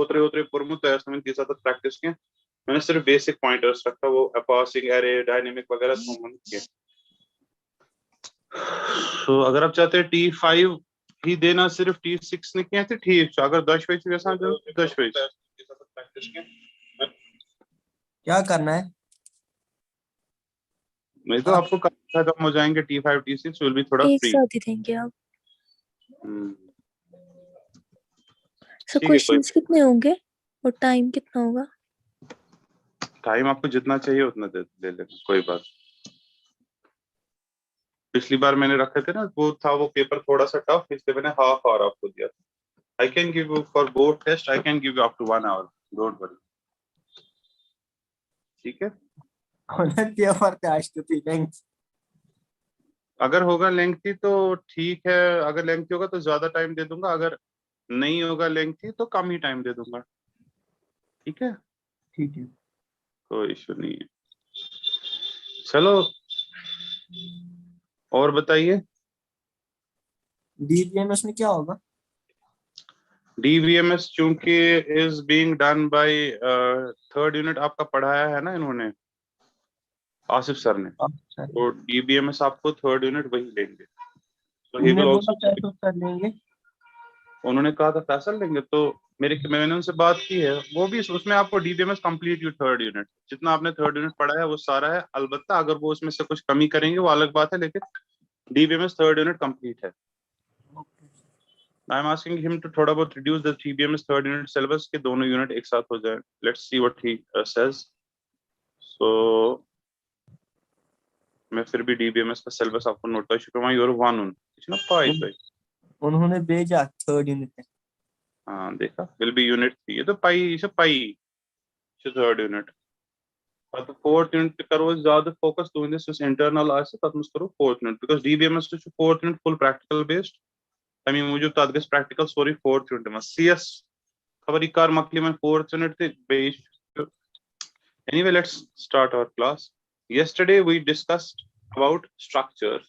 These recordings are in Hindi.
ओतरे ओतरे पुरमुत है इसमें तीसरा तक प्रैक्टिस किया मैंने सिर्फ बेसिक पॉइंटर्स रखा वो पासिंग एरे डायनेमिक वगैरह तो हम किए। तो अगर आप चाहते हैं T5 ही देना सिर्फ T6 ने किया थे ठीक अगर 10 पेज जैसा जो 10 पेज क्या करना है नहीं तो आपको खत्म हो जाएंगे T5 T6 विल बी थोड़ा एक फ्री। साथ ही देंगे आप। सो ठीक है क्वेश्चंस कितने होंगे और टाइम कितना होगा? टाइम आपको जितना चाहिए उतना दे लेना कोई बात। पिछली बार मैंने रखे थे ना वो था वो पेपर थोड़ा सा टफ इसलिए मैंने हाफ आवर आपको दिया था। I can give you for both test I can give you up to 1 hour don't worry. ठीक है पेपर टेस्ट थी थैंक्स। अगर होगा लेंथी तो ठीक है अगर लेंथी होगा तो ज्यादा टाइम दे दूंगा अगर नहीं होगा लेंथी तो कम ही टाइम दे दूंगा। ठीक है ठीक है कोई इशू नहीं है। चलो और बताइए डीबीएमएस में क्या होगा? DBMS चूंकि is being done by third unit आपका पढ़ाया है ना इन्होंने आसिफ सर ने तो DBMS आपको थर्ड यूनिट वही लेंगे तो ही विल आल्सो कर लेंगे। उन्होंने कहा था फैसल लेंगे तो मैंने उनसे बात की है वो भी उसमें आपको DBMS complete you third unit जितना आपने थर्ड यूनिट पढ़ा है वो सारा है अलबत्ता अगर वो उसमें से कुछ कमी करेंगे वो अलग बात है लेकिन DBMS थर्ड यूनिट कंप्लीट है। I am asking him to थोड़ा बहुत reduce the DBMS third unit syllabus के दोनों यूनिट एक साथ हो जाए let's see what he says. So मैं फिर भी DBMS का सिलेबस आपको नोट शुक्रमा योर वन उन ना पाई उन्होंने भेजा थर्ड यूनिट। हाँ देखा विल बी यूनिट 3 ये तो पाई इसे पाई थर्ड यूनिट तो फोर्थ यूनिट करो ज्यादा focus doing this is internal आसे तब करो fourth unit because DBMS to fourth unit full practical based I mean मुझे तो आगे practical sorry fourth unit में CS खबर इकार मकली में fourth unit थे based। Anyway let's start our class. Yesterday we discussed about structure.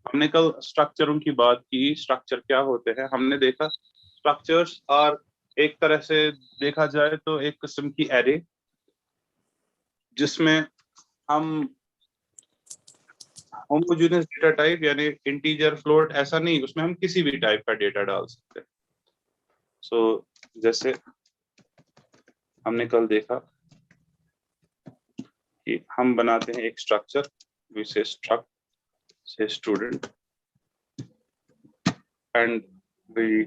हमने कल स्ट्रक्चरों की बात की स्ट्रक्चर क्या होते हैं हमने देखा स्ट्रक्चर्स आर एक तरह से देखा जाए तो एक किस्म की एरे जिसमें हम होमोजेनियस डेटा टाइप यानी इंटीजर फ्लोट ऐसा नहीं उसमें हम किसी भी टाइप का डेटा डाल सकते हैं। सो जैसे हमने कल देखा कि हम बनाते हैं एक स्ट्रक्चर विच स्ट्रक्ट से स्टूडेंट एंड वी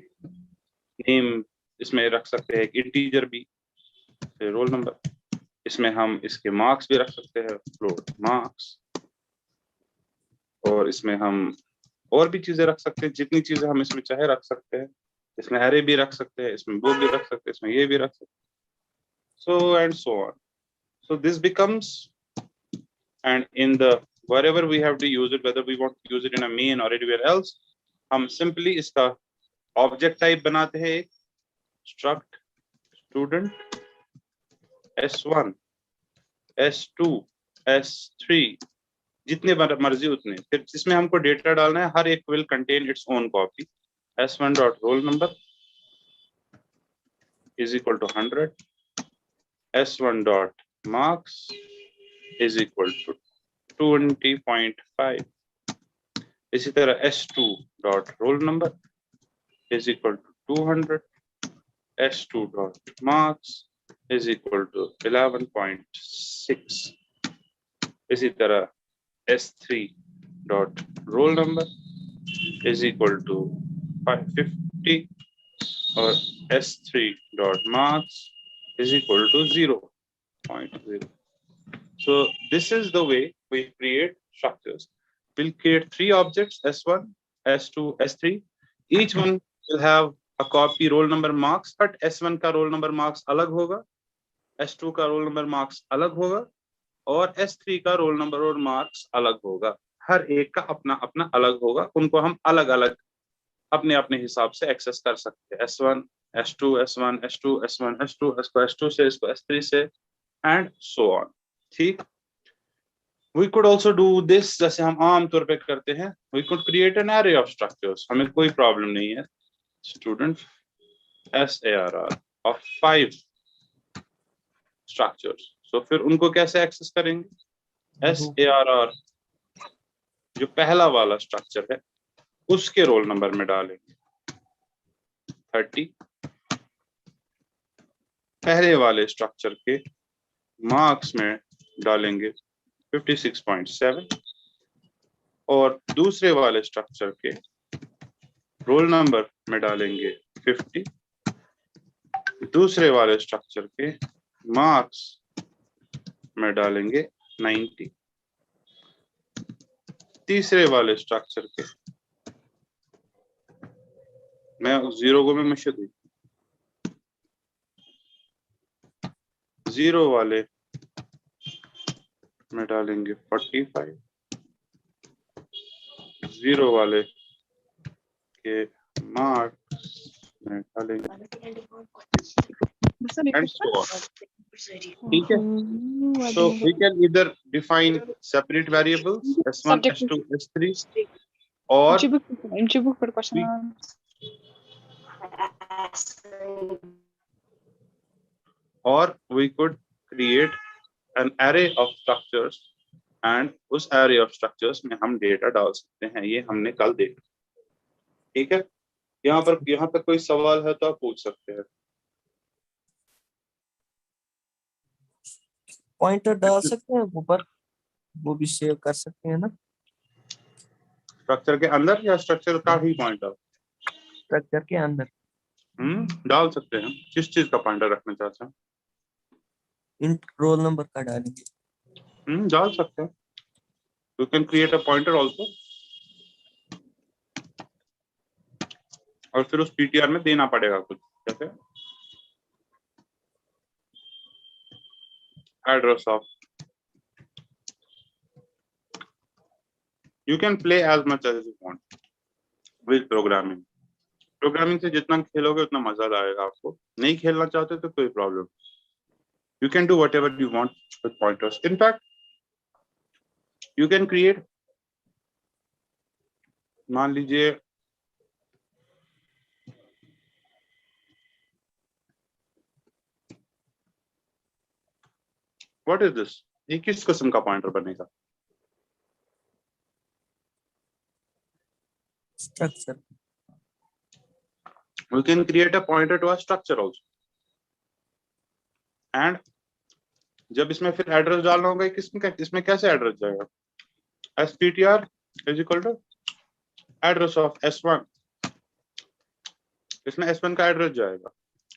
नेम इसमें रख सकते हैं एक इंटीजर भी रोल नंबर इसमें हम इसके मार्क्स भी रख सकते हैं फ्लोट मार्क्स और इसमें हम और भी चीजें रख सकते हैं जितनी चीजें हम इसमें चाहे रख सकते हैं इसमें एरे भी रख सकते हैं इसमें वो भी रख सकते हैं इसमें ये भी रख सकते हैं so and so on so this becomes and in the wherever we have to use it whether we want to use it in a main or anywhere else हम सिंपली इसका ऑब्जेक्ट टाइप बनाते हैं एक struct student S1 S2 S3 जितने मर्जी उतने फिर जिसमें हमको डेटा डालना है हर एक will contain its own copy S1 dot roll number is equal to 100 S1 dot marks is equal to 20.5 इसी तरह S2 dot roll number is equal to 200 S2 dot marks is equal to 11.6 इसी तरह S3 dot roll number is equal to 550 और S3 dot marks is equal to 0.0. So this is the way we create structures. We'll create 3 objects S1, S2, S3. Each one will have a copy roll number marks but S1 का roll number marks अलग होगा S2 का रोल नंबर मार्क्स अलग होगा और S3 का रोल नंबर और मार्क्स अलग होगा हर एक का अपना अपना अलग होगा उनको हम अलग अलग अपने अपने हिसाब से एक्सेस कर सकते हैं S1 S2 S1 S2 S1 S2 इसको S2 से इसको S3 से एंड सो ऑन। ठीक we could also do this जैसे हम आम तौर पे करते हैं we could create an array of structures हमें कोई प्रॉब्लम नहीं है student SARR of 5 structures. So फिर उनको कैसे एक्सेस करेंगे? SARR जो पहला वाला स्ट्रक्चर है उसके रोल नंबर में डालेंगे 30, पहले वाले स्ट्रक्चर के मार्क्स में डालेंगे 56.7 और दूसरे वाले स्ट्रक्चर के रोल नंबर में डालेंगे 50, दूसरे वाले स्ट्रक्चर के मार्क्स में डालेंगे 90, तीसरे वाले स्ट्रक्चर के मैं 0 को मैं मुश्किल दी 0 वाले में डालेंगे 45, 0 वाले के मार्क्स में डालेंगे and so on. ठीक है? So we can either define separate variables S1, S2, S3 or we could create an array of structures and उस array of structures में हम डेटा डाल सकते हैं. ये हमने कल देखा. ठीक है? यहाँ पर कोई सवाल है तो आप पूछ सकते हैं. पॉइंटर डाल सकते हैं ऊपर, वो भी सेव कर सकते हैं ना स्ट्रक्चर के अंदर या स्ट्रक्चर का ही पॉइंटर? स्ट्रक्चर के अंदर डाल सकते हैं. किस चीज का पॉइंटर रखना चाहते हैं? इंट रोल नंबर का डालेंगे. डाल सकते हैं. You can create a pointer also और फिर उस पीटीआर में देना पड़ेगा कुछ. जैसे address of, you can play as much as you want with programming. Programming से जितना खेलोगे उतना मजा आएगा आपको. नहीं खेलना चाहते तो कोई problem. You can do whatever you want with pointers. In fact, you can create, मान लीजिए what is this? ये किस किस्म का पॉइंटर बनेगा? Structure. We can create a pointer to a structure also. And जब इसमें फिर एड्रेस डालना होगा इसमें कैसे एड्रेस जाएगा? SPTR is equal to address of S1. इसमें S1 का एड्रेस जाएगा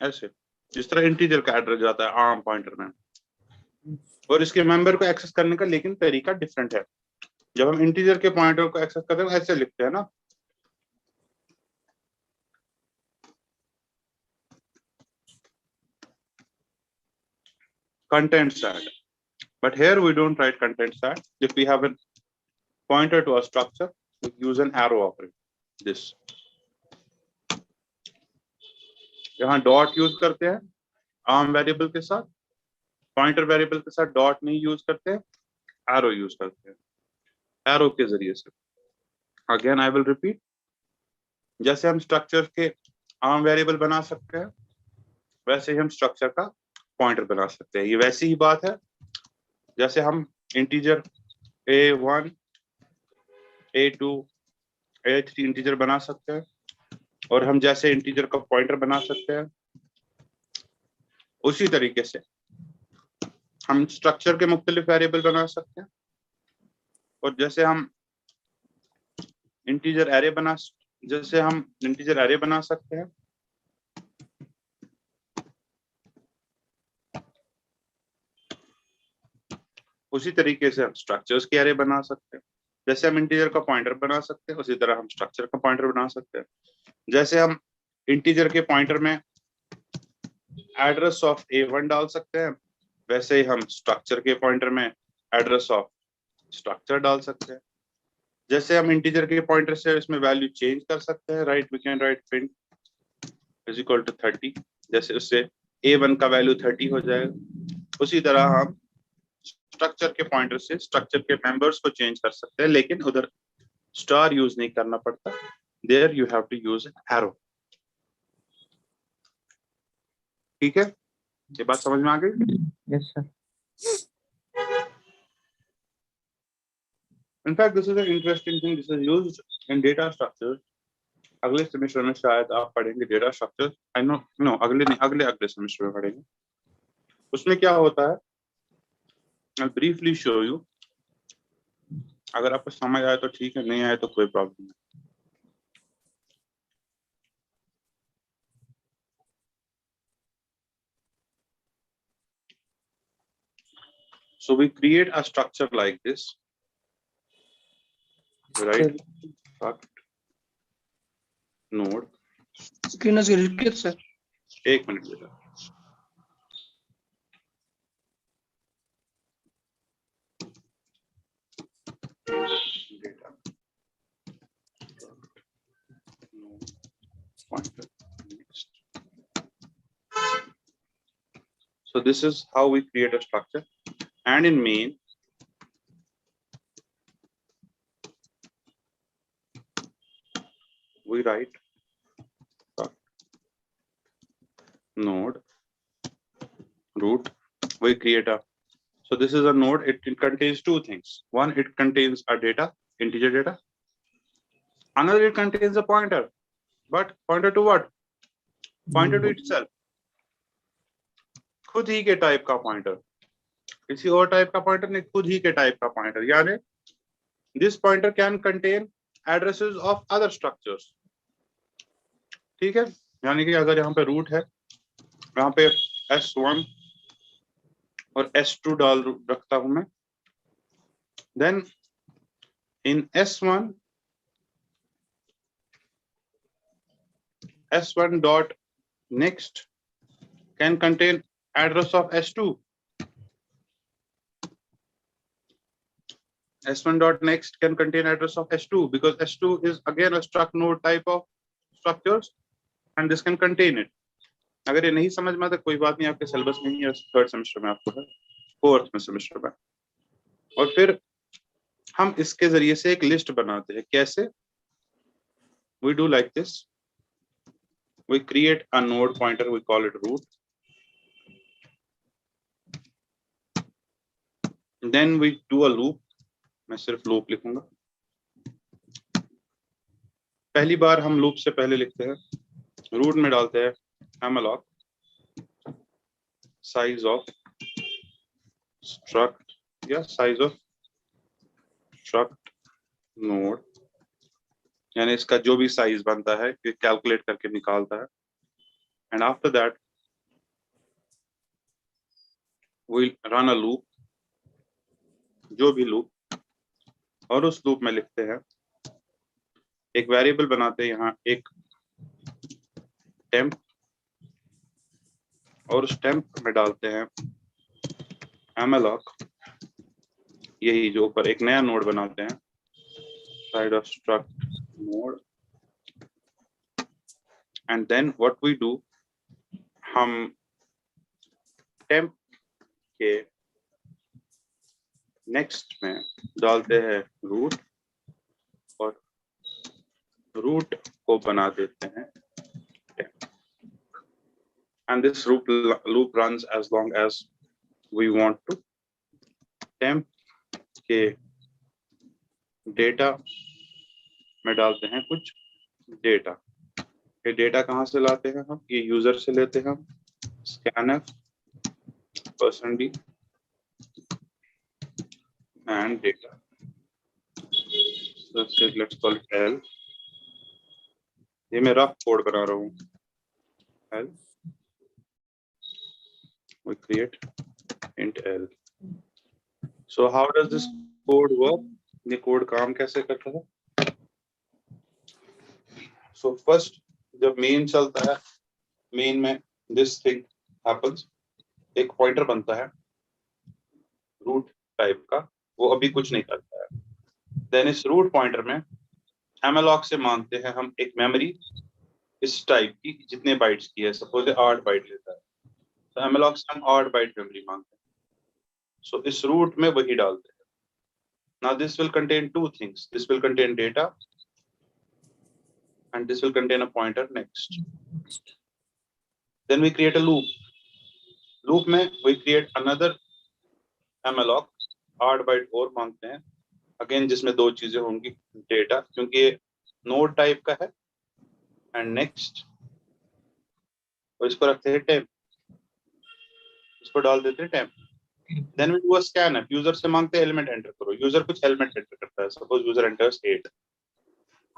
ऐसे, जिस तरह इंटीजर का एड्रेस जाता है आर्म पॉइंटर में. और इसके मेंबर को एक्सेस करने का लेकिन तरीका डिफरेंट है. जब हम इंटीजर के पॉइंटर को एक्सेस करते हैं ऐसे लिखते हैं ना, content set. But here we don't write content set. If we have a pointer to a structure, we use an arrow operator. This. यहाँ डॉट यूज करते हैं आर्म वेरिएबल के साथ, पॉइंटर वेरिएबल के साथ डॉट नहीं यूज करते हैं, एरो यूज करते हैं. एरो के जरिए से. Again I will repeat. जैसे हम स्ट्रक्चर के आर्म वेरिएबल बना सकते हैं वैसे ही हम स्ट्रक्चर का पॉइंटर बना सकते हैं. ये वैसी ही बात है जैसे हम integer A1, A2, A3 integer बना सकते हैं और हम जैसे इंटीजर का पॉइंटर बना सकते हैं उसी तरीके से हम स्ट्रक्चर के मुख्तलिफ वेरिएबल बना सकते हैं. और जैसे हम इंटीजर एरे बना सकते हैं उसी तरीके से हम स्ट्रक्चर्स के एरे बना सकते हैं. जैसे हम इंटीजर का पॉइंटर बना सकते हैं उसी तरह हम स्ट्रक्चर का पॉइंटर बना सकते हैं. जैसे हम इंटीजर के पॉइंटर में एड्रेस ऑफ A1 डाल सकते हैं वैसे ही हम स्ट्रक्चर के पॉइंटर में एड्रेस ऑफ स्ट्रक्चर डाल सकते हैं. जैसे हम इंटीजर के पॉइंटर से इसमें वैल्यू चेंज कर सकते हैं. Right, we can write print is equal to 30. जैसे उससे A1 का वैल्यू 30 हो जाएगा. उसी तरह हम स्ट्रक्चर के पॉइंटर से स्ट्रक्चर के मेंबर्स को चेंज कर सकते हैं लेकिन उधर स्टार यूज नहीं करना पड़ता. There you have to use an arrow. ठीक है, ये बात समझ में आ गई? Yes sir. In fact, this is an interesting thing. This is used in data structures. अगले सेमेस्टर में शायद आप पढ़ेंगे डेटा स्ट्रक्चर। आई नो अगले नहीं, अगले अगले सेमेस्टर में पढ़ेंगे। उसमें क्या होता है, I'll briefly show you. अगर आपको समझ आए तो ठीक है, नहीं आए तो कोई प्रॉब्लम नहीं। So we create a structure like this, right? Struct node. Screen share sir. एक मिनट बेटा। Data. Node. Pointer. Next. So this is how we create a structure, and in main we write node root. We create a, so this is a node. It contains two things. One, it contains a data, integer data. Another, it contains a pointer. But pointer to what? Pointer to itself. खुद ही के टाइप का पॉइंटर, किसी और टाइप का पॉइंटर नहीं, खुद ही के टाइप का पॉइंटर। यानी this pointer can contain addresses of other structures. ठीक है, यानी कि अगर यहाँ पे रूट है, यहाँ पे S1 और S2 डाल रखता हूं मैं, then in S1 dot next can contain address of S2. S1 dot next can contain address of S2 because S2 is again a struct node type of structures and this can contain it. अगर ये नहीं समझ में आता कोई बात नहीं, आपके सिलेबस में ही है, थर्ड सेमेस्टर में आपको है, फोर्थ में सेमेस्टर में। और फिर हम इसके जरिए से एक लिस्ट बनाते हैं। कैसे? We do like this. We create a node pointer, we call it root. Then we do a loop. मैं सिर्फ लूप लिखूंगा। पहली बार हम लूप से पहले लिखते हैं, रूट में डालते हैं malloc size of struct या size of struct node, यानी इसका जो भी साइज बनता है ये कैलकुलेट करके निकालता है। And after that we run a loop, जो भी लूप, और उस लूप में लिखते हैं, एक वेरिएबल बनाते हैं यहाँ एक टेम्प, और उस टेम्प में डालते हैं malloc, यही जो ऊपर एक नया नोड बनाते हैं, side of struct node. And then what we do, हम टेम्प के नेक्स्ट में डालते हैं रूट, और रूट को बना देते हैं temp. And this loop runs as long as we want to. Temp के डेटा में डालते हैं कुछ डेटा। ये डेटा कहाँ से लाते हैं हम? ये यूजर से लेते हैं हम, scanf %d and data. So let's call it L. ये मैं रफ कोड बना रहा हूँ। L. We create int L. So how does this code work? ये कोड काम कैसे करता है? So first जब main चलता है, main में this thing happens, एक पॉइंटर बनता है रूट टाइप का, वो अभी कुछ नहीं करता है। देन इस रूट पॉइंटर में malloc से मांगते हैं हम एक मेमोरी इस टाइप की, जितने बाइट्स की है, सपोज 8 बाइट लेता है, तो malloc से हम 8 बाइट मेमोरी मांगते हैं। सो इस रूट में वही डालते हैं। Now this will contain two things. This will contain data and this will contain a pointer next. Then we create a loop. Loop में वी क्रिएट अनदर एमएलॉक 8 बाइट और मांगते हैं अगेन, जिसमें दो चीजें होंगी, डेटा, क्योंकि ये नोड टाइप का है, एंड नेक्स्ट, और इसको रखते हैं टेम्प, इसको डाल देते हैं temp. Then we do a scan. User से मांगते हैं एलिमेंट एंटर करो, यूजर कुछ एलिमेंट एंटर करता है, सपोज यूजर एंटर्स 8,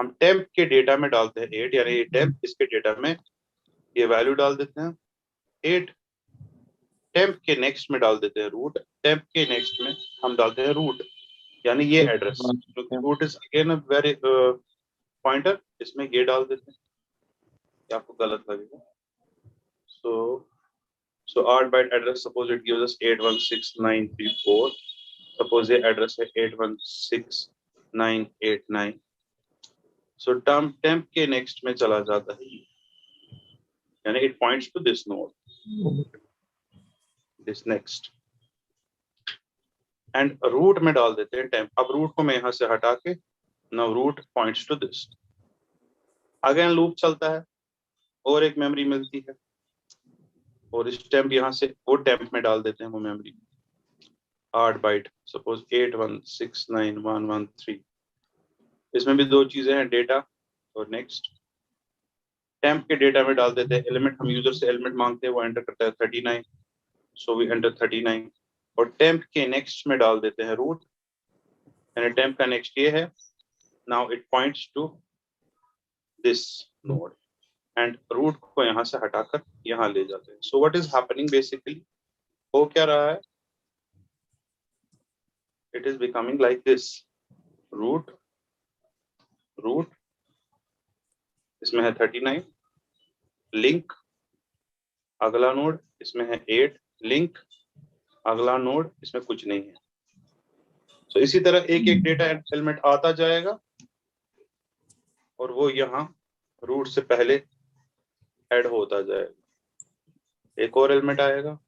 हम टेम्प के डेटा में डालते हैं 8, यानी ये टेम्प, इसके डेटा में ये वैल्यू डाल देते हैं 8, टेम्प के नेक्स्ट में डाल देते हैं रूट, टेम्प के नेक्स्ट में हम डालते हैं रूट, यानी ये एड्रेस, क्योंकि root is again a very pointer, इसमें ये डाल देते हैं, ये आपको गलत लगेगा। so 8 byte address, suppose it gives us 816934, suppose ये एड्रेस है 816989, so टेम्प के नेक्स्ट में चला जाता है, यानी it points to this node, this next, and root में डाल देते हैं टेम्प। अब रूट को मैं यहाँ से हटा के, now root points to this, again loop चलता है और एक मेमोरी मिलती है, और इस टेम्प यहाँ से वो टेम्प में डाल देते हैं वो मेमोरी 8 बाइट, सपोज 81691113, इसमें भी दो चीजें हैं, डेटा और नेक्स्ट। टेम्प के डेटा में डाल देते हैं एलिमेंट, हम यूजर से एलिमेंट मांगते हैं, वो एंटर करता है 39, सो वी एंटर 39, और टेम्प के नेक्स्ट में डाल देते हैं रूट, यानी टेम्प का नेक्स्ट ये है, now it points to this node, and root को यहाँ से हटाकर यहाँ ले जाते हैं। So what is happening basically, हो क्या रहा है, it is becoming like this, root root, इसमें है 39 लिंक, अगला नोड इसमें है 8 लिंक, अगला नोड इसमें कुछ नहीं है। सो इसी तरह एक एक डेटा एलिमेंट आता जाएगा, और वो यहाँ रूट से पहले ऐड होता जाएगा, एक और एलिमेंट आएगा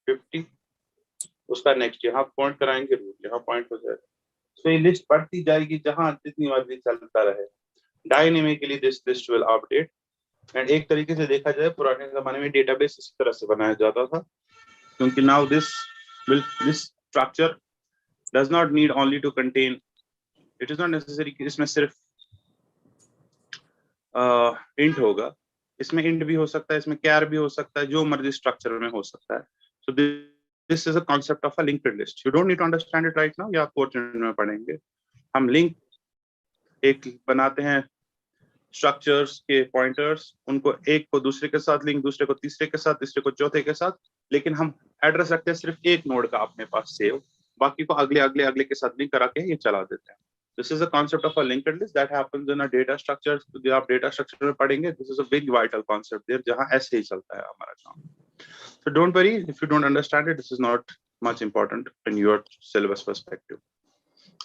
50, उसका नेक्स्ट यहाँ पॉइंट कराएंगे, रूट यहाँ पॉइंट हो जाएगा। सो ये लिस्ट बढ़ती जाएगी, जहां जितनी मर्जी चलता रहे, dynamically this list will update. And एक तरीके से देखा जाए, पुराने जमाने में डेटाबेस इस तरह से बनाया जाता था, क्योंकि now this structure does not need only to contain, it is not necessary कि इसमें सिर्फ इंट होगा, इसमें इंट भी हो सकता है, इसमें कैर भी हो सकता है, जो मर्जी स्ट्रक्चर में हो सकता है। So this is a concept of a linked list, you don't need to understand it right now, या आप में पढ़ेंगे। हम लिंक एक बनाते हैं, स्ट्रक्चर्स के पॉइंटर्स, उनको एक को दूसरे के साथ लिंक, दूसरे को तीसरे के साथ, तीसरे को चौथे के साथ, लेकिन हम एड्रेस रखते हैं सिर्फ एक नोड का अपने पास सेव, बाकी को अगले अगले अगले के साथ लिंक करा के ये चला देते हैं। This is a concept of a linked list that happens in a data structure. जो आप डेटा स्ट्रक्चर में पढ़ेंगे, this is a big vital concept there, जहां ऐसे ही चलता है हमारा काम। So don't worry if you don't understand it, this is not much important in your syllabus perspective.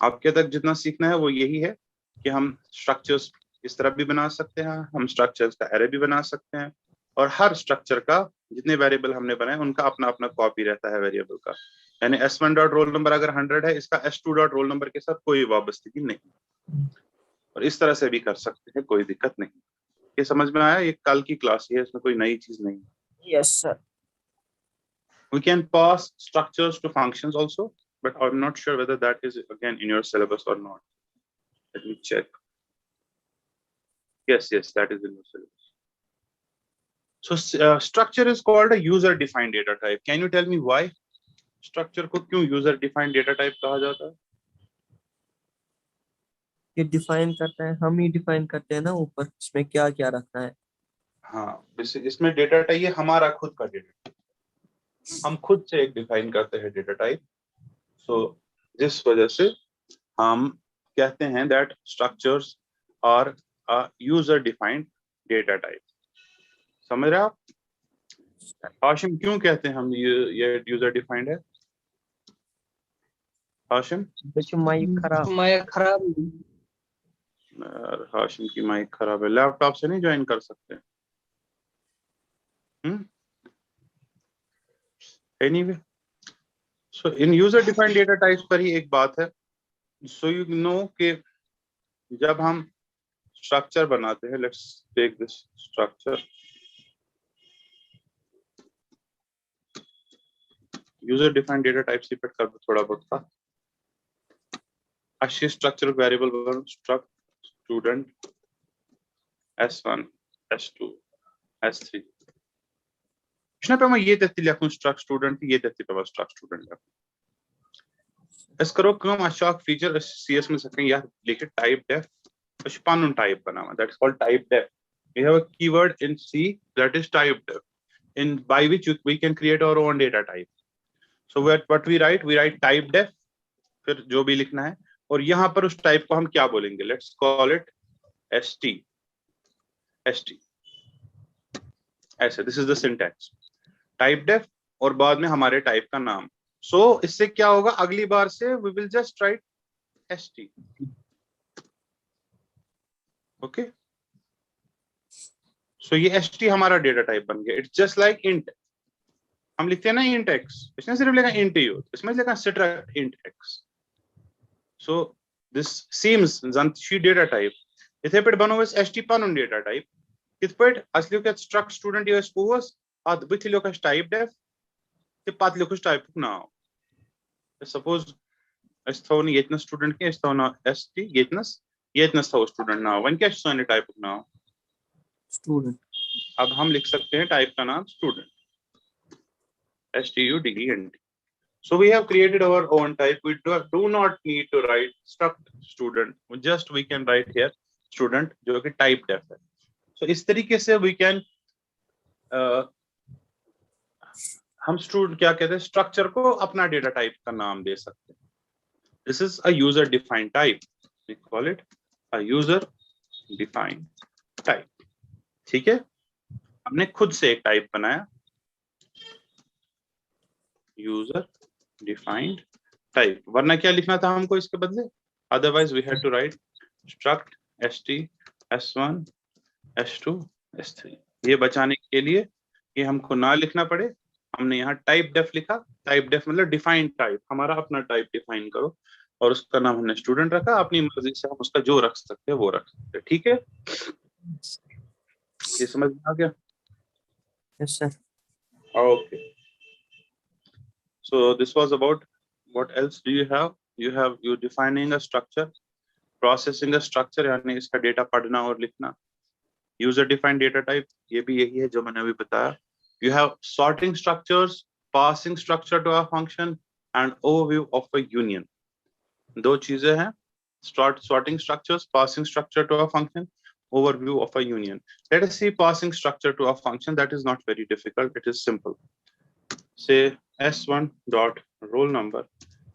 आपके तक जितना सीखना है वो यही है कि हम स्ट्रक्चर्स इस तरह भी बना सकते हैं, हम स्ट्रक्चर्स का एरे भी बना सकते हैं, और हर स्ट्रक्चर का जितने वेरिएबल हमने बनाए उनका अपना अपना कॉपी रहता है वेरिएबल का, यानी s1 डॉट रोल नंबर अगर 100 है, इसका s2 डॉट रोल नंबर के साथ कोई वाबस्तगी नहीं, और इस तरह से भी कर सकते हैं, कोई दिक्कत नहीं। ये समझ में आया, ये कल की क्लास है, इसमें कोई नई चीज नहीं है। Yes sir. We can pass structures to functions also, but I'm not sure whether that is again in your syllabus or not. Let me check. Yes, that is in your syllabus. So structure is called a user defined data type. Can you tell me why structure को क्यों user defined data type कहा जाता है? ये डिफाइन करता है, हम ही डिफाइन करते हैं ना ऊपर, इसमें क्या क्या रखना है। हाँ, इसमें डेटा टाइप ये हमारा खुद का डेटा, हम खुद से एक डिफाइन करते हैं डेटा टाइप। सो जिस वजह से हम कहते हैं that structures are a user defined data type. समझ रहे आप हाशिम, क्यों कहते हैं हम ये यूजर डिफाइंड है? हाशिम, देखिए माइक खराब हाशिम की माइक खराब है, लैपटॉप से नहीं ज्वाइन कर सकते? एनीवे, सो इन यूजर डिफाइंड डेटा टाइप्स पर ही एक बात है। सो यू नो कि जब हम स्ट्रक्चर बनाते हैं, let's take this structure, user defined data type से पेट कर थोड़ा बहुत था अच्छी स्ट्रक्चर वेरिएबल बन struct student s1 s2 s3 इतना पे मैं ये तत्ती लिखूं स्ट्रक्ट स्टूडेंट ये तत्ती पे स्ट्रक्ट स्टूडेंट इस करो कम अच्छा फीचर सीएस में सकें या लिखे टाइप डेफ कुछ पानुन टाइप बनावा that is called type def we have a keyword in C that is type def in by which we can create our own data type so what we write type def फिर जो भी लिखना है और यहाँ पर उस टाइप को हम क्या बोलेंगे लेट्स कॉल इट st ऐसे this is the syntax type def और बाद में हमारे टाइप का नाम सो इससे क्या होगा अगली बार से we will just write st okay so ये st हमारा डेटा टाइप बन गया इट्स जस्ट लाइक int हम लिखते हैं ना int x इसमें सिर्फ लिखा int u इसमें लिखा subtract int x so this seems zanshi data type इथे पे बनो बस st पानुन डेटा टाइप कित पे असली के struct student यो स्पूस आद बिथलियो का टाइप डेफ ते पात लिखो टाइप नाउ सपोज इस थोन येतना स्टूडेंट के इस थोन st येतना थो स्टूडेंट नाउ वन क्या सोने टाइप नाउ स्टूडेंट अब हम लिख सकते हैं टाइप का नाम student student so we have created our own type we do not need to write struct student just we can write here student जो कि type def है so इस तरीके से we can हम स्टूडेंट क्या कहते हैं स्ट्रक्चर को अपना डेटा टाइप का नाम दे सकते हैं this is a user defined type we call it a user defined type ठीक है हमने खुद से एक टाइप बनाया यूजर डिफाइंड टाइप वरना क्या लिखना था हमको इसके बदले otherwise we had to write struct st s1 s2 s3 ये बचाने के लिए ये हमको ना लिखना पड़े हमने यहाँ टाइप डेफ लिखा टाइप डेफ मतलब डिफाइंड टाइप हमारा अपना टाइप डिफाइन करो और उसका नाम हमने स्टूडेंट रखा अपनी मर्जी से हम उसका जो रख सकते हैं वो रख सकते हैं ठीक है ये समझ में आ गया yes sir okay so this was about what else do you have you defining a structure processing a structure यानी इसका डेटा पढ़ना और लिखना user defined data type ये भी यही है जो मैंने अभी बताया you have sorting structures passing structure to a function and overview of a union दो चीजें हैं sorting structures passing structure to a function overview of a union let us see passing structure to a function that is not very difficult it is simple say s1 dot roll number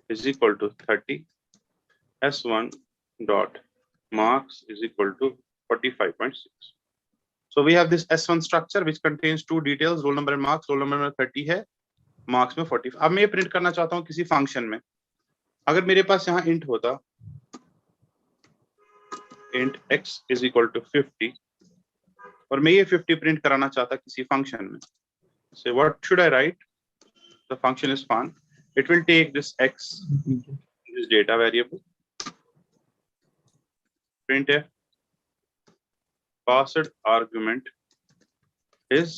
is equal to 30 s1 dot marks is equal to 45.6 so we have this s1 structure which contains two details roll number and marks roll number में 30 है marks में 45 अब मैं प्रिंट करना चाहता हूँ किसी फंक्शन में अगर मेरे पास यहाँ int होता int x is equal to 50 और मैं ये 50 प्रिंट कराना चाहता किसी फंक्शन में so what should I write the function is fun it will take this x this data variable printf passed argument is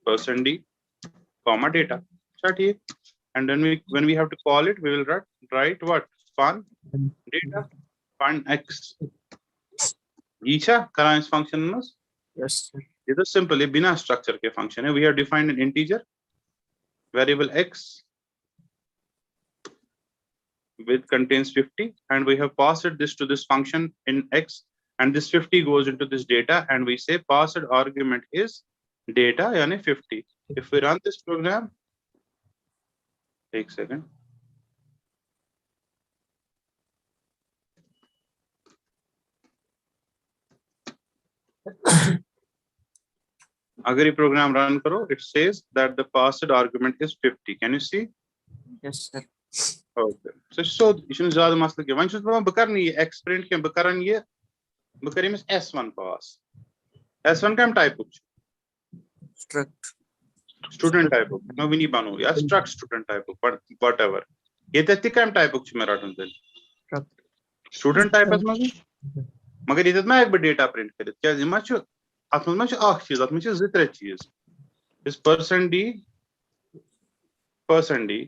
%d comma data ठीक and then when we have to call it we will write what fun data fun x Isha करा इस फंक्शन में यस सर ये तो सिंपल है बिना स्ट्रक्चर के फंक्शन है we have defined an integer variable x with contains 50 and we have passed this to this function in x and this 50 goes into this data and we say passed argument is data यानी 50 if we run this program take a second अगर ये प्रोग्राम रन करो it says that the passed argument is 50 can you see yes sir okay so ये शुन ज़्यादा मसला क्या वंश तो बकर नहीं x print के बकरन ये बकरी में s1 pass s1 का टाइप कुछ स्ट्रक्ट स्टूडेंट टाइप मैं भी नहीं बानो या स्ट्रक्ट स्टूडेंट टाइप पर व्हाटएवर ये तत्ती का टाइप कुछ मेरा टन स्टूडेंट टाइप में मगर ये मैं एक बार डेटा प्रिंट कर क्या जिम्मा छु अतम में छु आख चीज अतम छु जित चीज इस % d परसेंट डी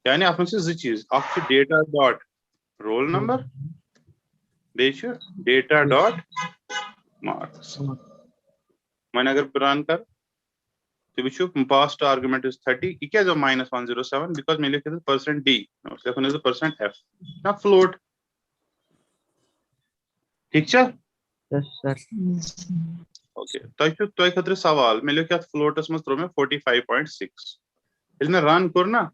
यानी आप से जी चीज आप डेटा डॉट रोल नंबर बेचो डेटा डॉट मार्क्स मैंने अगर रन कर तो बिचु past argument is 30 क्या जो -107 because मैं लिखे थे परसेंट डी उसके अपने तो परसेंट एफ ना फ्लोट ठीक है यस सर ओके तो खतरे सवाल मैं लिखे फ्लोटस में त्रो में 45.6 इसमें रन करना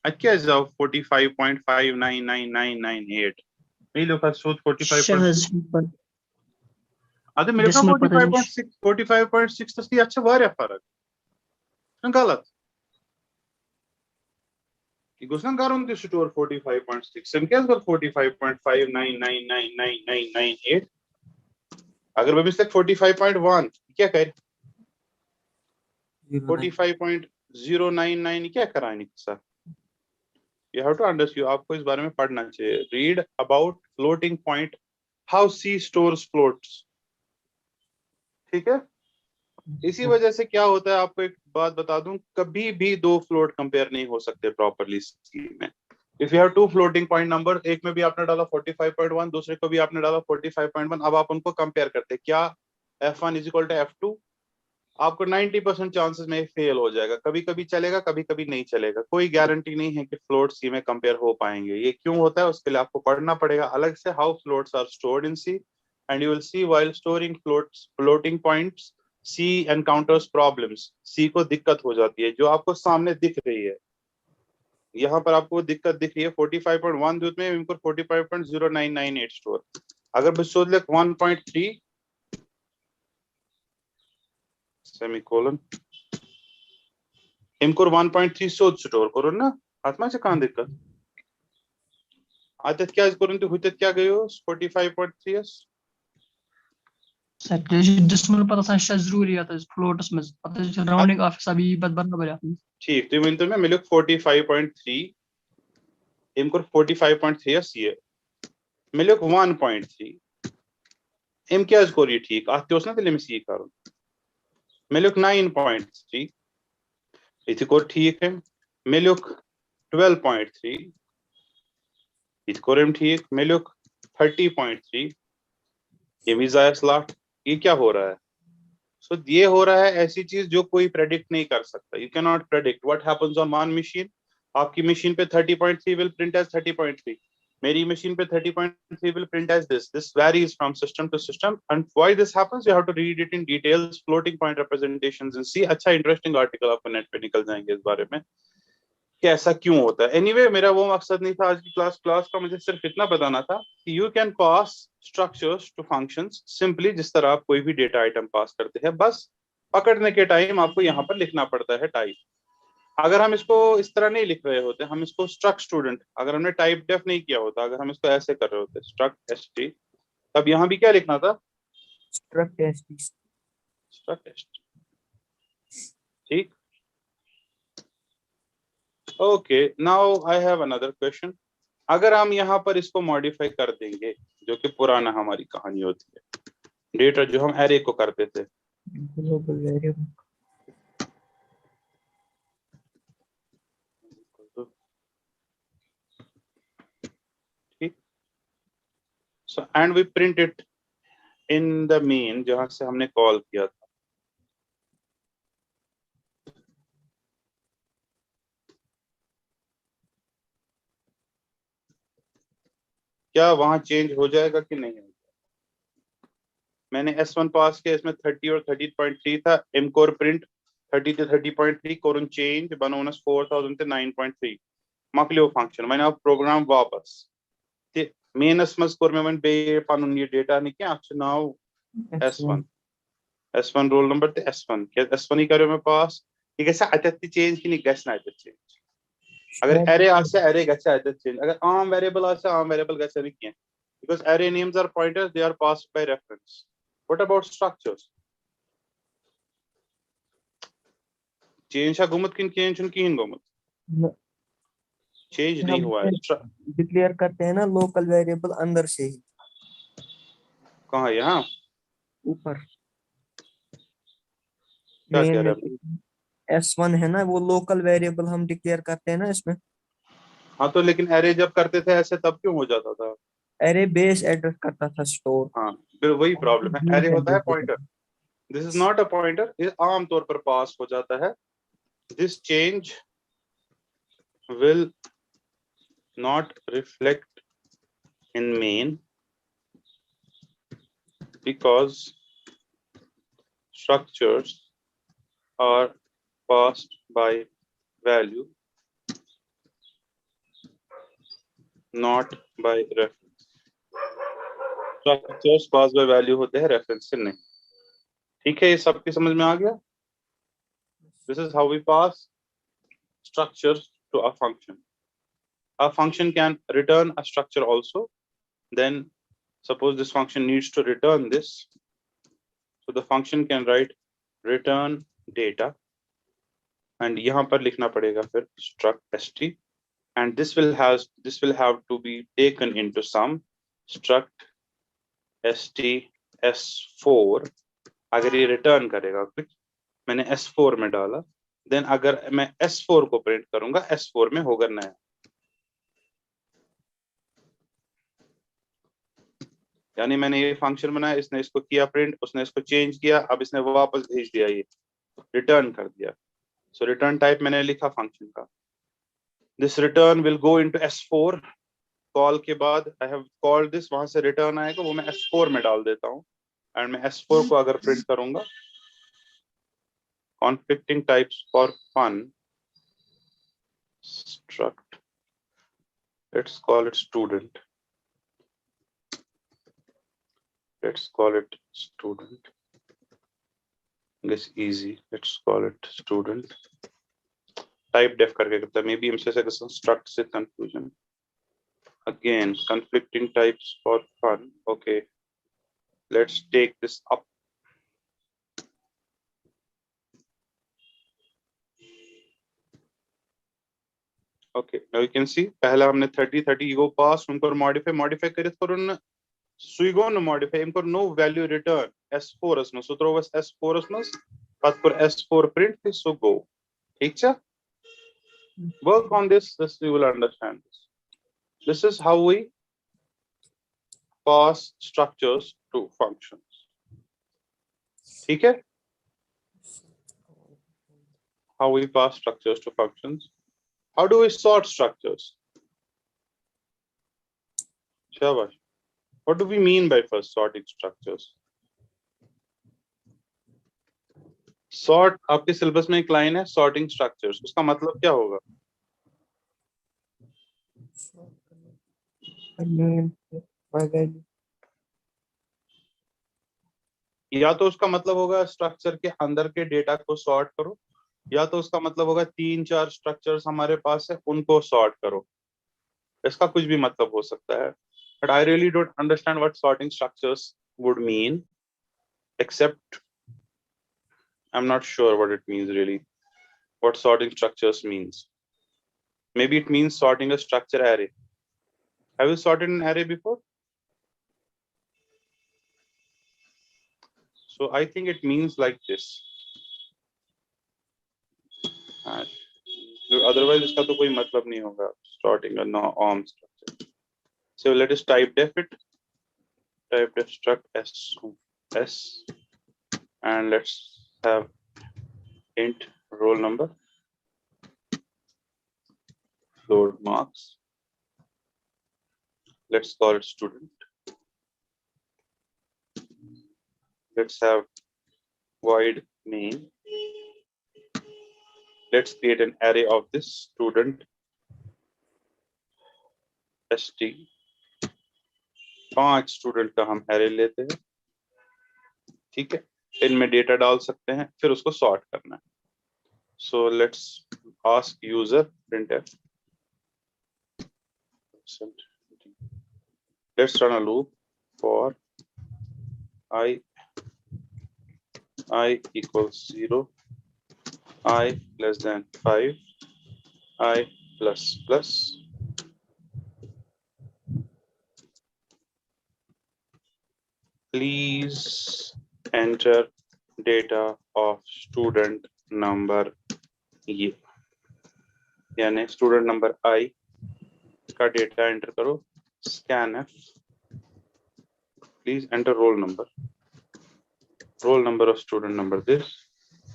क्या जाओ 45.599998 मैं लिखा सोच 45 अरे मैं लिखा 45.6 तो सी अच्छा वारिया फर्क गलत ये गोस ना करूँ तो स्टोर 45.6 सम क्या कर 45.59999998 अगर मैं मिस्टेक 45.1 क्या कर 45.099 क्या कराने के साथ you have to understand आपको इस बारे में पढ़ना चाहिए read about floating point how C stores floats ठीक है इसी वजह से क्या होता है आपको एक बात बता दूं कभी भी दो फ्लोट कंपेयर नहीं हो सकते प्रॉपर्ली सी में if you have to floating point number एक में भी आपने डाला 45.1 दूसरे को भी आपने डाला 45.1 अब आप उनको कंपेयर करते हैं क्या f1 is equal to f2 आपको 90% चांसेस में फेल हो जाएगा कभी कभी चलेगा कभी कभी नहीं चलेगा कोई गारंटी नहीं है कि फ्लोट सी में कंपेयर हो पाएंगे ये क्यों होता है उसके लिए आपको पढ़ना पड़ेगा अलग से how floats are stored in C and you will see while storing floating points C encounters problems C को दिक्कत हो जाती है जो आपको सामने दिख रही है यहाँ पर आपको दिक्कत दिख रही है 45.1 दूध में इनको 45.0998 स्टोर अगर बस सोच ले 1.3 सेमीकोलन इनको 1.3 सोच स्टोर करो ना आत्मा से कहां दिक्कत आदत क्या करूं तो हुत क्या गयो 45.3 सर डेसिमल पता सा जरूरी है फ्लोट्स में पता राउंडिंग ऑफ सभी बद बराबर है ठीक तो वन तो मैं मिलो 45.3 इनको 45.3 सी मिलो 1.3 इम क्या स्कोर ये ठीक आते हो ना तो मैं सी करूं मिलो 9.3 इथे को ठीक है मिलो 12.3 इथे को ठीक मिलो 30.3 ये भी जाया स्लॉट ये क्या हो रहा है सो ये हो रहा है ऐसी चीज जो कोई प्रेडिक्ट नहीं कर सकता you can not predict what happens on one machine आपकी मशीन पे 30.3 विल प्रिंट एज 30.3 मेरी मशीन पे 30.3 will print as this varies from system to system and why this happens you have to read it in details floating point representations and see अच्छा interesting article आपको नेट पे निकल जाएंगे इस बारे में कि ऐसा क्यों होता है anyway मेरा वो मकसद नहीं था आज की क्लास का मुझे सिर्फ इतना बताना था कि you can pass structures to functions simply जिस तरह आप कोई भी डेटा आइटम पास करते हैं बस पकड़ने के टाइम आपको यहाँ पर लिखना पड़ता है टाइप अगर हम इसको इस तरह नहीं लिख रहे होते हम इसको स्ट्रक्ट स्टूडेंट अगर हमने टाइप डेफ नहीं किया होता अगर हम इसको ऐसे कर रहे होते स्ट्रक्ट एसटी तब यहाँ भी क्या लिखना था स्ट्रक्ट एसटी स्ट्रक्ट एसटी ठीक okay now I have another question अगर हम यहाँ पर इसको मॉडिफाई कर देंगे जो कि पुराना हमारी कहानी होती है डेटा जो हम एरे को करते थे global variable So and we print it in the main जहां से हमने कॉल किया था क्या वहां चेंज हो जाएगा कि नहीं होगा मैंने S1 पास किया इसमें 30 और 30.3 था mcore print 30 to 30.3 कोरन चेंज बनोनस 4000 to 9.3 मकलियो फंक्शन मैंने अब प्रोग्राम वापस मेनस मस कोर में मन बे पनुन ये डेटा नहीं क्या अच्छा नाउ S1 रोल नंबर ते S1 क्या S1 ही करो मैं पास ये कैसे अत्यंत चेंज की नहीं गैस ना अत्यंत चेंज अगर array आसे array गैसे अत्यंत चेंज अगर आम वेरिएबल आसे आम वेरिएबल गैसे नहीं किया because array names are pointers they are passed by reference what about structures change है गुमत किन चेंज उनकी इन गुमत चेंज नहीं हुआ है डिक्लेयर करते हैं ना लोकल वेरिएबल अंदर से ही कहाँ यहाँ ऊपर क्या कह रहे हैं S1 है ना, वो लोकल वेरिएबल हम डिक्लेयर करते हैं ना इसमें। हाँ तो लेकिन एरे जब करते थे ऐसे तब क्यों हो जाता था? एरे बेस एड्रेस करता था स्टोर। हाँ फिर वही प्रॉब्लम है, एरे होता है pointer, this is not a pointer, ये आमतौर पर पास हो जाता है। This change will not reflect in main because structures are passed by value, not by reference. Structures passed by value होते हैं, reference से नहीं। ठीक है, ये सबकी समझ में आ गया? This is how we pass structures to a function. A function can return a structure also. Then suppose this function needs to return this, so the function can write return data, and यहाँ पर लिखना पड़ेगा फिर struct st, and this will have to be taken into some struct st s4। अगर ये रिटर्न करेगा कुछ, मैंने s4 में डाला, देन अगर मैं s4 को प्रिंट करूंगा, s4 में होगा नया। यानी मैंने ये फंक्शन बनाया, इसने इसको किया प्रिंट, उसने इसको चेंज किया, अब इसने वापस भेज दिया, ये रिटर्न कर दिया। सो रिटर्न टाइप मैंने लिखा फंक्शन का, this return will go into s4। Call के बाद आई हैव कॉल्ड दिस, वहां से रिटर्न आएगा, वो मैं s4 में डाल देता हूँ, एंड मैं s4 को अगर प्रिंट करूंगा, conflicting types for fun, struct, let's call it student, let's call it student, it's easy, let's call it student, type def करके करता है, maybe हमसे से struct से confusion, again conflicting types for fun, okay, let's take this up, okay, now you can see पहला हमने 30 को पास उनको modify करें तो Suigon modify imkor no value return s4 asmas, so throw us s4 asmas, but for s4 print this, so go. ठीक, work on this you will understand this. This is how we pass structures to functions. ठीक है, how we pass structures to functions. How do we sort structures? Shabash. What do we mean by first sorting structures? Sort, आपके सिलेबस में एक लाइन है sorting structures, उसका मतलब क्या होगा? या तो उसका मतलब होगा स्ट्रक्चर के अंदर के डेटा को सॉर्ट करो, या तो उसका मतलब होगा 3-4 स्ट्रक्चर्स हमारे पास है उनको सॉर्ट करो, इसका कुछ भी मतलब हो सकता है, but I really don't understand what sorting structures would mean, except I'm not sure what it means really, what sorting structures means. Maybe it means sorting a structure array. Have you sorted an array before? So I think it means like this. Otherwise इसका तो कोई मतलब नहीं होगा sorting a norm structure. So let us type def it, type def struct s, and let's have int roll number, load marks, let's call it student, let's have void main, let's create an array of this student st, 5 student का हम array लेते हैं, ठीक है, इनमें डेटा डाल सकते हैं, फिर उसको सॉर्ट करना है। So let's ask user printf, let's run a loop for I equals 0, I less than 5, I plus plus, please enter data of student number ये, यानी स्टूडेंट नंबर आई का डेटा एंटर करो, scanf, please enter roll number of student number this,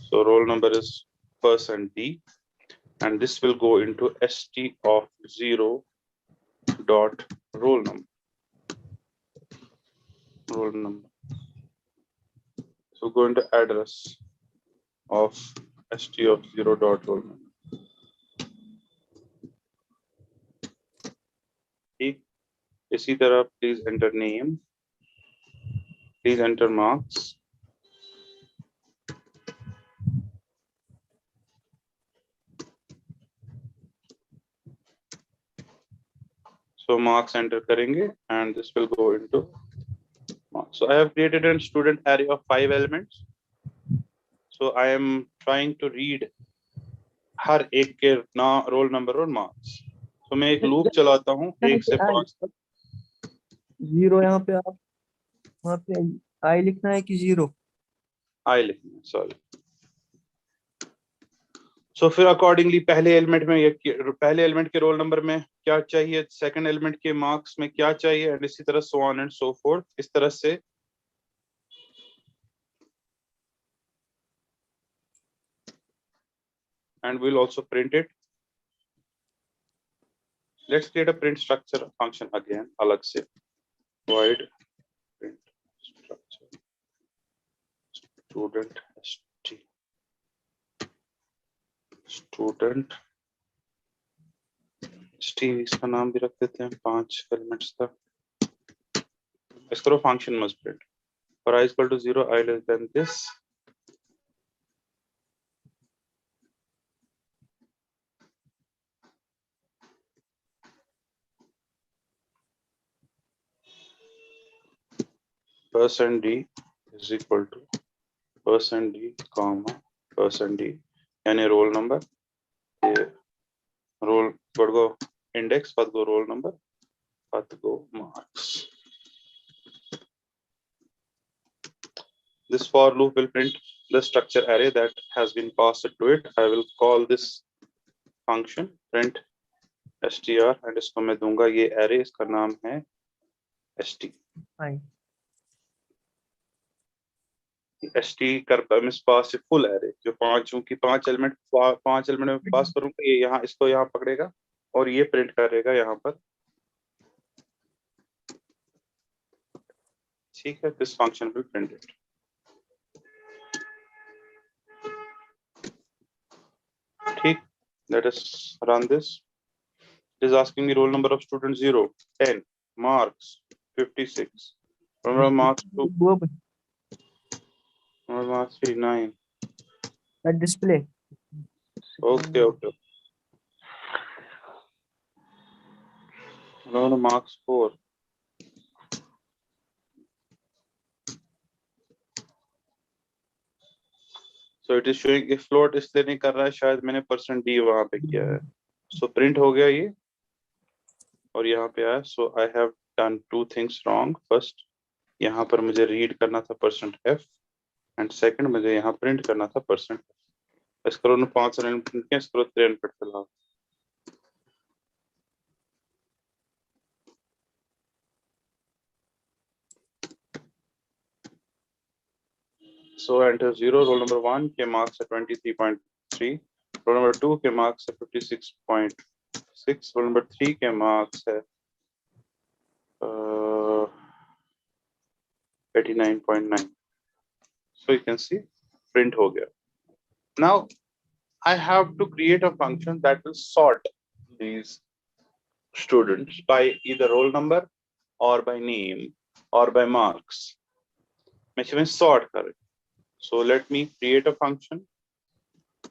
so roll number is %d, and this will go into st of 0 dot roll number. So go into address of st of 0 dot roll number. ठीक, इसी तरह please enter name, please enter marks, so marks enter करेंगे and this will go into marks. So I have created a student array of 5 elements. So I am trying to read हर एक के नाम, रोल नंबर और मार्क्स. तो मैं एक लूप चलाता हूँ 1 से 5 तक. 0 यहाँ पे आप वहाँ पे आई लिखना है कि 0? आई लिखना है, सॉरी. सो फिर अकॉर्डिंगली पहले एलिमेंट के रोल नंबर में क्या चाहिए, सेकंड एलिमेंट के मार्क्स में क्या चाहिए, एंड इसी तरह so on and so fourth. इस तरह से and we'll also print it. Let's create a print structure function again, अलग से void print structure student st, इसका नाम भी रख देते हैं 5 एलिमेंट्स का. इस करो function must print for I is equal to 0, I less than this. %d is equal to %d comma %d, यानी रोल नंबर, ये रोल पढ़ गो इंडेक्स, पढ़ गो रोल नंबर, पढ़ गो marks. This for loop will print the structure array that has been passed to it. I will call this function print str and इसको मैं दूंगा ये array, इसका नाम है st. st करता है, मिस पास फुल एरे जो 5, चूंकि 5 एलिमेंट में पास करूंगा, ये यहाँ इसको यहाँ पकड़ेगा और ये प्रिंट करेगा यहाँ पर. ठीक है, this function will print it. ठीक, let us run this. It is asking me roll number of students 0, 10, marks 56, number of marks 2, number of marks 3, 9. That display. Okay. Number of marks 4. So it is showing if float इसलिए नहीं कर रहा है, शायद मैंने %d वहां पे किया है. So print हो गया ये और यहाँ पे आया. So I have done 2 things wrong. First, यहाँ पर मुझे read करना था %f and second मुझे यहाँ print करना था %f. इस करो ना 5 रन प्रिंट किया, इस करो 3 रन फिलहाल. So enter 0, roll number 1 के marks है 23.3, roll number 2 के marks है 56.6, roll number 3 के marks है 89.9. So you can see print हो गया. Now I have to create a function that will sort these students by either roll number or by name or by marks. मैं इसमें sort करें. So let me create a function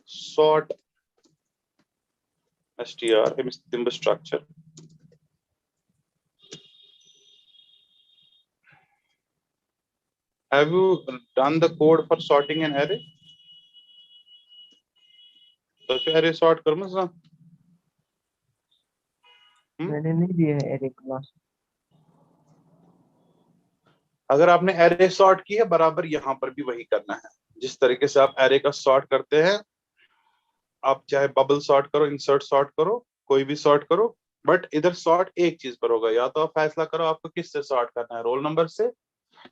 sort str in the structure. Have you done the code for sorting an array? तो array sort करो ना. मैंने नहीं दिया है array क्लास. अगर आपने array sort की है, बराबर यहाँ पर भी वही करना है. जिस तरीके से आप array का sort करते हैं, आप चाहे बबल सॉर्ट करो, इंसर्ट सॉर्ट करो, कोई भी सॉर्ट करो, बट इधर सॉर्ट एक चीज पर होगा, या तो आप फैसला करो आपको किस से सॉर्ट करना है, रोल नंबर से,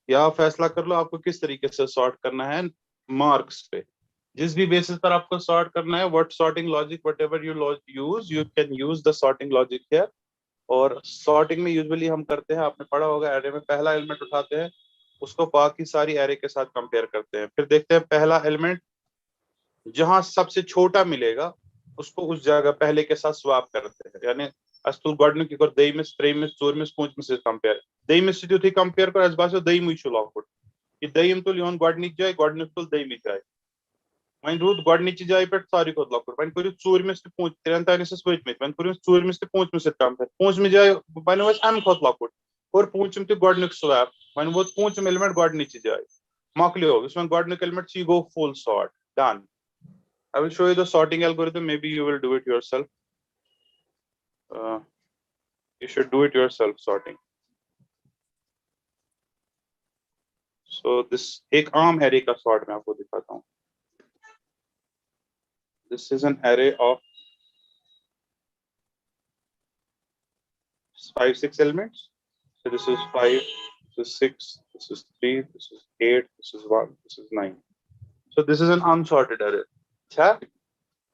या आप फैसला कर लो आपको किस तरीके से सॉर्ट करना है, मार्क्स पे। जिस भी बेसिस पर आपको सॉर्ट करना है, what sorting logic what ever you can use the sorting logic here. और सॉर्टिंग में यूजुअली हम करते हैं, आपने पढ़ा होगा, एरे में पहला एलिमेंट उठाते हैं, उसको बाकी सारी एरे के साथ कंपेयर करते हैं, फिर देखते हैं पहला एलिमेंट जहां सबसे छोटा मिलेगा उसको उस जगह पहले के साथ स्वैप करते हैं, यानी अस्तुल गॉडनिक कर दईमिस त्रेमिस चोरमिस पूंचमिस कंपेयर दईमिस युथी कंपेयर कर बासो दईमुई लॉकुट ये दईम तुल योन गॉडनिक जाय गॉडनिक तुल दईमिक जाय वन रूद गॉडनिच जाय पे सारी खोत लॉकुट वन करू चोरमिस ते पूंच त्रेन तानिस वतमित वन करू चोरमिस ते पूंचमिस कंपेयर पूंचमिस जाय वन वस अन खोत लॉकुट और पूंचम ते गॉडनिक स्वैप वन वो पूंचम एलिमेंट गॉडनिच जाय मॉकलियो इसमें गॉडनिक एलिमेंट सी गो फुल सॉर्ट डन। I will show you the sorting algorithm. Maybe you will do it yourself. You should do it yourself, sorting. So this एक आम array का sort मैं आपको दिखाता हूँ. This is an array of 5-6 elements. So this is 5, this is 6, this is 3, this is 8, this is 1, this is 9. So this is an unsorted array. अच्छा?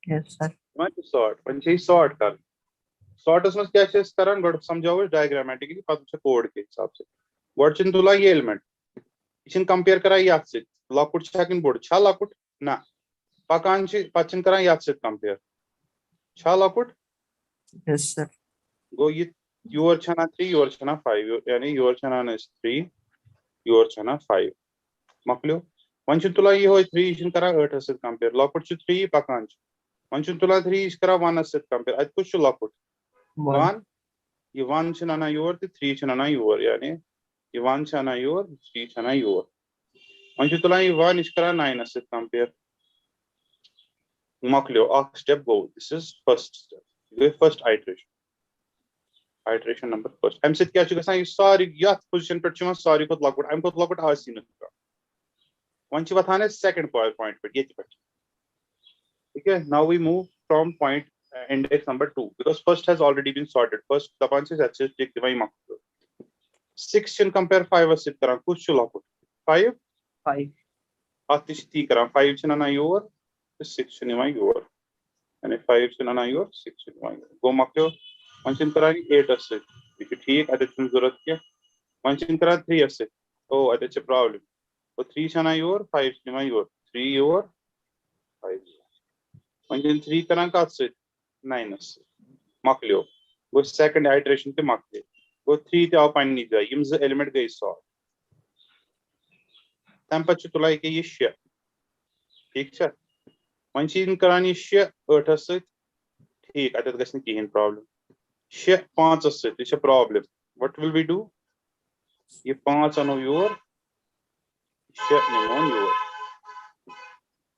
Yes, sir. मैं तो sort, when you sort कर, sort उसमें क्या चीज़ करन, बट समझाओ diagrammatically, पता चले कोड के हिसाब से. What चिन्ह तुला ये element? इशन कंपेयर करा याद से लॉकुट छकिन बोर्ड छा लॉकुट ना पकान छ पचन करा याद से कंपेयर छा लॉकुट. Yes, sir. गो ये योर छना 3 योर छना 5 यानी योर छना न 3 योर छना 5 मकलो वंचन तुला ये हो 3 इशन करा 8 से कंपेयर लॉकुट छ 3 पकान छ वंचन तुला 3 इश करा 1 से कंपेयर अत कुछ लॉकुट 1 ये 1 छना ना योर ते 3 छना ना योर यानी ये 1 छना योर 3 छना योर वंचन तुला ये 1 इश करा 9 से कंपेयर मकलो अक step go this is first step ये first iteration number first am sit kya ch gasan ये सारी यात पोजीशन पे छ सारी को लॉकुट आसी न वन छ वथान सेकंड पॉइंट पे ये पे ठीक है. Now we move from point index number 2 because first has already been sorted first tapan se access check divai mak 6 can compare 5 as tarah kuch lockout 5 5. atish ti kara 5 chana na your 6 chana my your and 5 chana na your 6 chana my go makyo wanchin kara 8 as if ठीक अते तुम जरूरत क्या wanchin kara 3 as oh अते च problem so 3 chana your 5 chana your 3 your 5 wanchin 3 kara का as 9 as makliyo वो second iteration पे makliyo वो 3 ते आप पानी नहीं जाए यम एलिमेंट गई सॉल्व तम पछ तुलाई के ये शे ठीक छ वन छ इन करानी शे 8 से ठीक अत गस न किहन प्रॉब्लम शे 5 से ये problem what will we do ये 5 अनो योर शे निमोन योर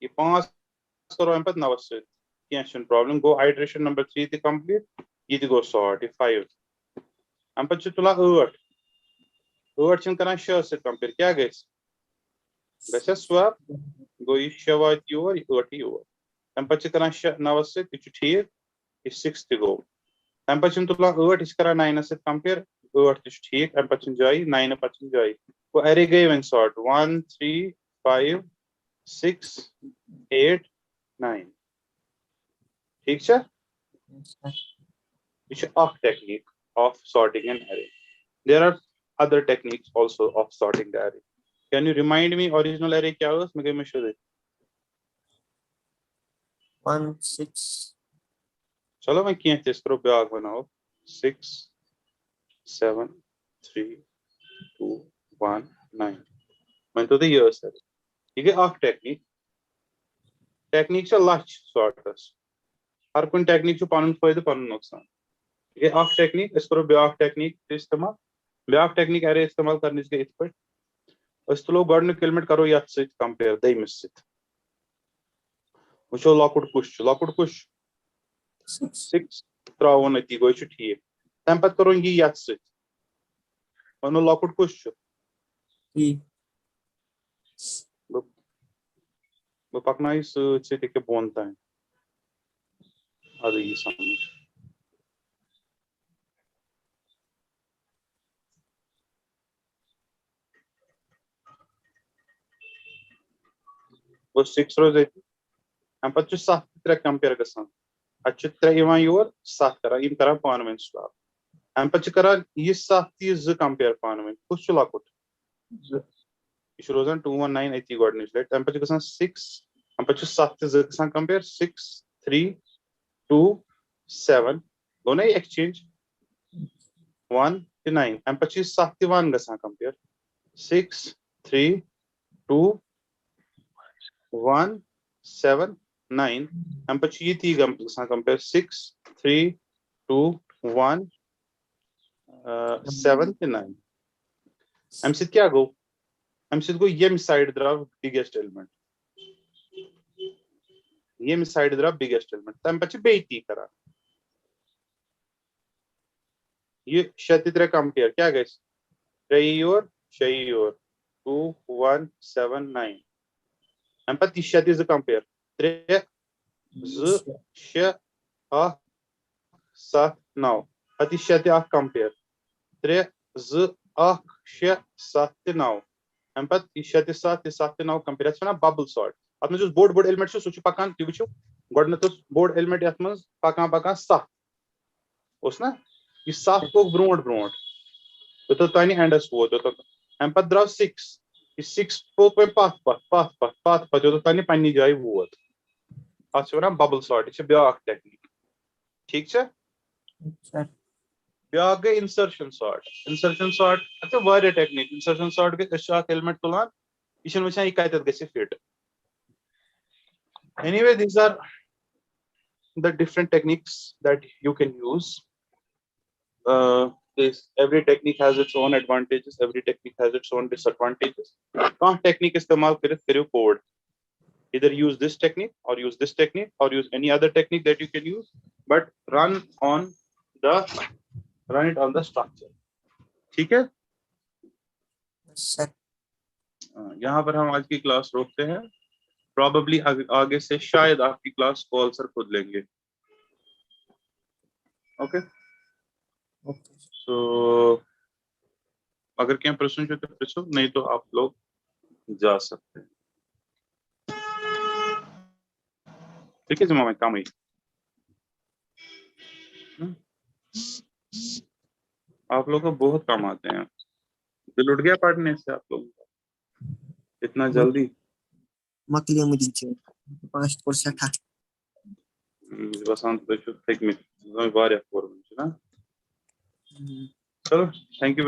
ये 5 करो हम पत 9 से कैशन प्रॉब्लम गो आइटरेशन नंबर 3 ते कंप्लीट ये गो सॉर्ट 5 हम पछ तुला 8 छिन करा शे से कंपेयर क्या गस गस स्वैप गो ये शे वात योर 8 योर हम पछ करा 9 से ठीक ये 6 ते गो हम पछ तुला 8 इस करा 9 से कंपेयर 8 ते ठीक हम पछ जाई 9 पछ जाई वो एरे गई वन सॉर्ट 1 3 5 6 8 9 ठीक छ. Yes, sir. It's a technique of sorting an array. There are other techniques also of sorting the array. Can you remind me original array क्या was? मैं show दे. 1 6. चलो मैं क्या चेस करो ब्याग बनाओ 6 7 3 2 1 9 मैं तो ये सर ठीक है ऑफ टेक्निक से लच सॉर्टर्स हर कुन टेक्निक पान फायदे पान नुकसान ठीक है. ऑफ टेक्निक इस करो ब्याग टेक्निक इस्तेमाल ब्याग टेक्निक एरे इस्तेमाल करने के इत पे अस तुलो गॉडनिक एलिमेंट करो यत से कंपेयर दयमिस से वचो लॉकुट कुछ 6 त्रावन अति गो ठीक तम पत करो ये यत से वनो लॉकुट कुछ 3. वो पकनाई से के बोन तान आगे ये समझ वो 6 रोज हम पे 7 3 कंपेयर गसान अच्छे 3 इवान योर 7 करा इम करा पान वन स्वैप हम पे करा ये 7 ती 2 कंपेयर पान वन कुछ छु लकुट इस रोजन 219 अति गॉडनिश लेट हम पे गसान 6 हम पे 7 ती 2 गसान कंपेयर 6 3 2 7 दोनों एक्सचेंज 1 to 9 हम पे 7 ती 1 गसान कंपेयर 6 3 2 1 7 9 हम पे ये ती गसान कंपेयर 6 3 2 1 7 to 9 हम सित क्या गो हम सित गो यम साइड द्राव बिगेस्ट एलिमेंट यम साइड द्राव बिगेस्ट एलिमेंट तम पे बेती करा ये 3 कंपेयर क्या गए 3 और 2 1 7 9 हम पे 3 कंपेयर 3 2 6 8 7 9 पति 1 कंपेयर 3 2 8 6 7 9 हम पे 7 7 9 कंपेयर छ ना बबल सॉर्ट अब में जो बोर्ड एलिमेंट छ सु पकान ती वचो गडनत बोर्ड एलिमेंट यत में पकान 7 ओस ना ये 7 को ब्रोंट तो तानी एंडस वो तो हम पे द्राव 6 ये 6 को पे पाथ तो तानी पन्नी जाय वोत अस वना बबल सॉर्ट छ ब्याक टेक्निक ठीक छ सर ब्याक गई इंसर्शन सॉर्ट अच्छा वारे टेक्निक इंसर्शन सॉर्ट गई अश एलिमेंट तुलान इशन वचन ये कतत गसे fit anyway these are the different techniques that you can use every technique has its own advantages every technique has its own disadvantages कौन technique इस्तेमाल करो code either use this technique or use this technique or use any other technique that you can use but run it on the structure ठीक है सर यहाँ पर हम आज की क्लास रोकते हैं probably आगे से शायद आपकी क्लास कॉल सर खुद लेंगे ओके तो अगर क्या प्रश्न जो तो पूछो नहीं तो आप लोग जा सकते हैं ठीक है जमा काम ही आप लोग को बहुत काम आते हैं दिल उठ गया पढ़ने से आप लोगों का इतना जल्दी मकलिया मुझे 5% बसंत पे थे में वारिया कोर ना चलो थैंक यू